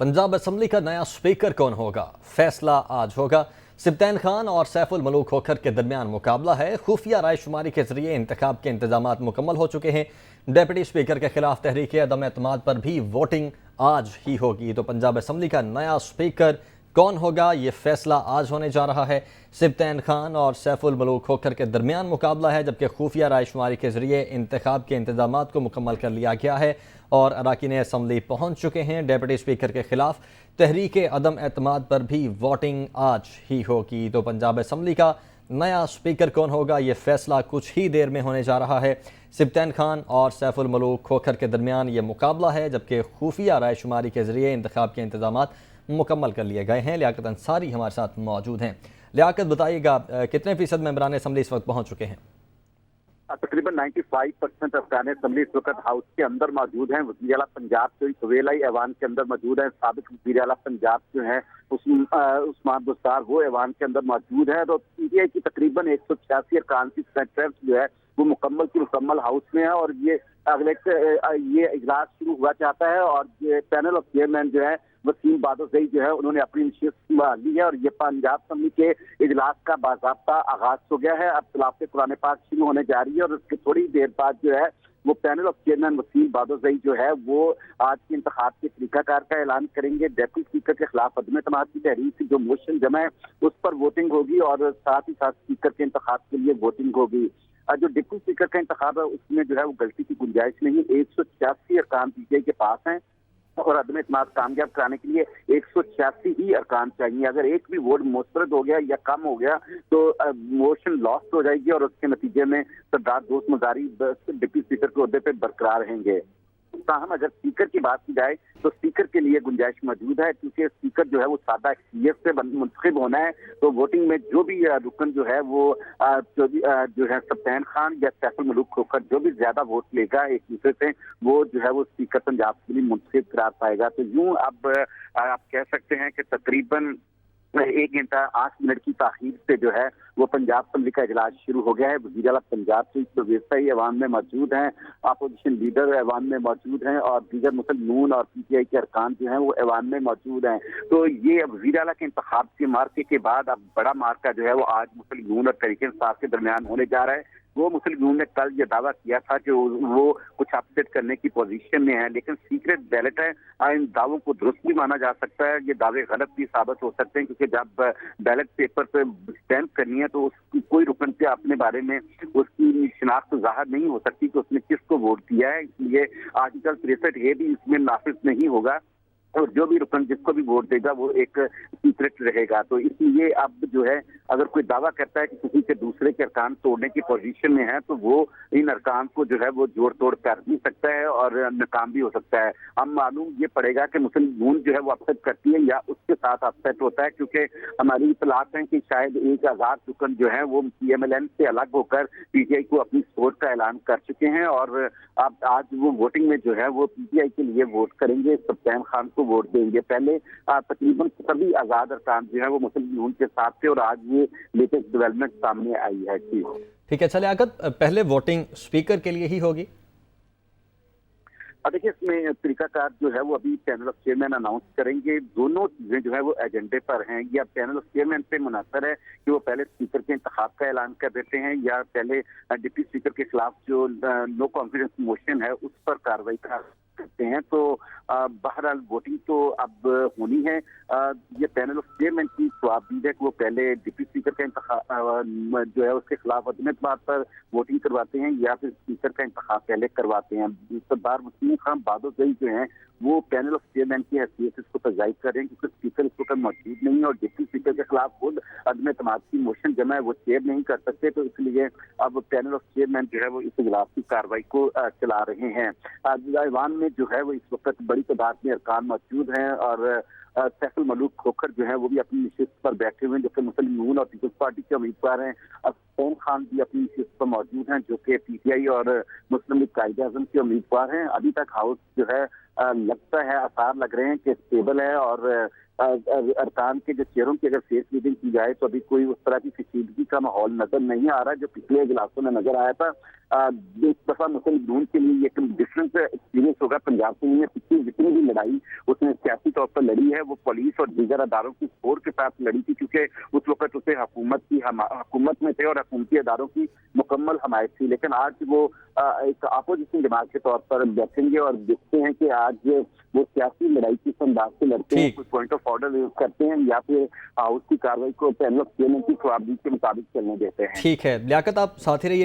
Punjab assembly का नया speaker कौन होगा? फैसला आज होगा। सिब्तैन खान और सैफुल मलूक खोखर के दरमियान मुकाबला है। खुफिया राय शुमारी के जरिए इंतखाब के इंतजाम मुकम्मल हो चुके हैं। डेप्यूटी स्पीकर के खिलाफ तहरीक अदम एतमाद पर भी वोटिंग आज ही होगी। तो पंजाब असम्बली का नया स्पीकर कौन होगा, ये फैसला आज होने जा रहा है। सिब्तैन खान और सैफुल मलूक खोखर के दरमियान मुकाबला है, जबकि खुफिया राय शुमारी के जरिए इंतखाब के इंतजाम को मुकम्मल कर लिया गया है और अरकान असम्बली पहुँच चुके हैं। डेप्यूटी स्पीकर के खिलाफ तहरीक अदम एतमाद पर भी वोटिंग आज ही होगी। तो पंजाब असम्बली का नया स्पीकर कौन होगा, ये फैसला कुछ ही देर में होने जा रहा है। सिब्तैन खान और सैफुल मलूक खोखर के दरमियान ये मुकाबला है, जबकि खुफिया राय शुमारी के जरिए इंतखाब के इंतजाम मुकम्मल कर लिए गए हैं। लियाकत अंसारी हमारे साथ मौजूद हैं। लियाकत, बताइएगा कितने फीसद मेंबरान असम्बली इस वक्त पहुँच चुके हैं? तकरीबन 95% अफगान असम्बली इस वक्त हाउस के अंदर मौजूद हैं। वज़ीर आला पंजाब जो सवेलाई ऐवान के अंदर मौजूद है। साबिक वज़ीर आला पंजाब जो है उस्मान बुस्तार, वो ऐवान के अंदर मौजूद है। तो पीटीआई की तकरीबन 186 अरकान की सेक्रेटरीज जो है वो मुकम्मल हाउस में है और ये अगले ये इजलास शुरू हुआ चाहता है। और ये पैनल ऑफ चेयरमैन जो है वसीम बादोज़ई जो है उन्होंने अपनी नशिस्त संभाल ली है और ये पंजाब असम्बली के इजलास का बाज़ाब्ता आगाज हो गया है। अब तिलावत कुरान पाक शुरू होने जा रही है और उसके थोड़ी देर बाद जो है वो पैनल ऑफ चेयरमैन वसीम बादोज़ई जो है वो आज के इंतखाब के तरीकाकार का ऐलान करेंगे। डेप्यूटी स्पीकर के खिलाफ अदम एतमाद की तहरीर से जो मोशन जमा है उस पर वोटिंग होगी और साथ ही साथ स्पीकर के इंतखाब के लिए वोटिंग होगी। जो डिप्टी स्पीकर का इंतखाब है उसमें जो है वो गलती की गुंजाइश नहीं। 186 अरकान पीटीआई के पास हैं और अदम एतमाद कामयाब कराने के लिए 186 ही अरकान चाहिए। अगर एक भी वोट मुस्तरद हो गया या कम हो गया तो मोशन लॉस्ट हो जाएगी और उसके नतीजे में सरदार दोस्त मजारी डिप्टी स्पीकर के ओहदे पे बरकरार रहेंगे। ताहम अगर स्पीकर की बात की जाए तो स्पीकर के लिए गुंजाइश मौजूद है, क्योंकि स्पीकर जो है वो सादा अक्सरियत से मुंतखब होना है। तो वोटिंग में जो भी रुकन जो है वो जो है सिब्तैन खान या सैफुल मलूक खोखर जो भी ज्यादा वोट लेगा एक दूसरे से, वो जो है वो स्पीकर पंजाब के लिए मुंतखब करार पाएगा। तो यूं अब आप कह सकते हैं कि तकरीबन 1 घंटा 8 मिनट की ताखीर से जो है वो पंजाब असम्बली का इजलास शुरू हो गया है। वज़ीर आला पंजाब से वेस्ताई ऐवान में मौजूद हैं, अपोजिशन लीडर ऐवान में मौजूद हैं और दीगर मुस्लिम नून और पीटीआई के अरकान जो हैं वो ऐवान में मौजूद हैं। तो ये वज़ीर आला के इंतखाब के मार्के के बाद अब बड़ा मार्का जो है वो आज मुस्लिम नून और तहरीक इंसाफ के दरमियान होने जा रहा है। वो मुस्लिम नून ने कल ये दावा किया था कि वो कुछ अपसेट करने की पोजीशन में है, लेकिन सीक्रेट बैलेट है, इन दावों को दुरुस्त भी माना जा सकता है, ये दावे गलत भी साबित हो सकते हैं, क्योंकि जब बैलेट पेपर पे स्टैंप करनी है तो कोई रुकन पे अपने बारे में उसकी शिनाख्त जाहिर नहीं हो सकती कि उसने किसको वोट दिया है। इसलिए आर्टिकल 63 ये भी इसमें नाफिज नहीं होगा और जो भी रुकन जिसको भी वोट देगा वो एक सीक्रेट रहेगा। तो इसलिए अब जो है अगर कोई दावा करता है कि किसी के दूसरे के अरकान तोड़ने की पोजीशन में है तो वो इन अरकान को जो है वो जोड़ तोड़ कर भी सकता है और नाकाम भी हो सकता है। हम मालूम ये पड़ेगा कि मुस्लिम नून जो है वो अपसेट करती है या उसके साथ अपसेट होता है, क्योंकि हमारी इतलात है कि शायद एक आज़ाद रुकन जो है वो पीएमएलएन से अलग होकर पीटीआई को अपनी सपोर्ट का ऐलान कर चुके हैं और अब आज वो वोटिंग में जो है वो पीटीआई के लिए वोट करेंगे, सिब्तैन खान को वोट देंगे। पहले तकरीबन सभी आज़ाद अरकान जो है वो मुस्लिम नून के साथ थे और आज ये लेटेस्ट डेवलपमेंट सामने आई है। ठीक है, चलिए लियाकत, पहले वोटिंग स्पीकर के लिए ही होगी? देखिए इसमें तरीकाकार जो है वो अभी पैनल ऑफ चेयरमैन अनाउंस करेंगे। दोनों चीजें जो है वो एजेंडे पर हैं। या पैनल ऑफ चेयरमैन पे मुनहसर है कि वो पहले स्पीकर के इंतखाब का ऐलान कर देते हैं या पहले डिप्टी स्पीकर के खिलाफ जो नो कॉन्फिडेंस मोशन है उस पर कार्रवाई करते हैं। तो बहरहाल वोटिंग तो अब होनी है। ये पैनल ऑफ चेयरमैन की स्वाबदीद है कि वो पहले डिप्टी स्पीकर का इंतखाब जो है उसके खिलाफ अदम एतमाद पर वोटिंग करवाते हैं या फिर स्पीकर का इंतखाब पहले करवाते हैं। सरदार वसीम खान बादोज़ई जो हैं वो पैनल ऑफ चेयरमैन की हैसियत इसको तजाइज कर रहे हैं, क्योंकि स्पीकर इसको वक्त मौजूद नहीं है और डिप्टी स्पीकर के खिलाफ खुद अदम एतमाद की मोशन जमा है वो चेयर नहीं कर सकते। तो इसलिए अब पैनल ऑफ चेयरमैन जो है वो इस इजलास की कार्रवाई को चला रहे हैं। ऐवान में जो है वो इस वक्त बड़ी तादाद में अरकान मौजूद हैं और सैफुल मलूक खोखर जो है वो भी अपनी नशिस्त पर बैठे हुए हैं, जो कि मुस्लिम नून और पीपल्स पार्टी के उम्मीदवार हैं। सैन खान भी अपनी सीट पर मौजूद हैं, जो कि पीटीआई और मुस्लिम लीग कायदे आज़म के उम्मीदवार हैं। अभी तक हाउस जो है लगता है, आसार लग रहे हैं कि स्टेबल है और अरकान के जो चेयरों की अगर फेस रीडिंग की जाए तो अभी कोई उस तरह की कशीदगी का माहौल नजर नहीं आ रहा जो पिछले इजलासों में नजर आया था। इस दफा मुस्लिम लीग के लिए एक डिफरेंट एक्सपीरियंस होगा। पंजाब सिंह ने पिछली जितनी भी लड़ाई उसने सियासी तौर पर लड़ी है, वो पुलिस और दीगर अदारों की सपोर्ट के साथ लड़ी थी, क्योंकि उस वक्त उसे हुकूमत में थे और हुकूमती अदारों की मुकम्मल हमायत थी। लेकिन आज वो एक अपोजिशन जमात के तौर पर बैठेंगे और देखते हैं कि आज वो सियासी लड़ाई किस अंदाज से लड़ते हैं, कोई पॉइंट ऑफ ऑर्डर यूज करते हैं या फिर हाउस की कार्रवाई को पैनल ऑफ चेयरमैन की खिलाफवर्जी के मुताबिक चलने देते हैं। ठीक है लियाकत, आप साथ ही रहिए।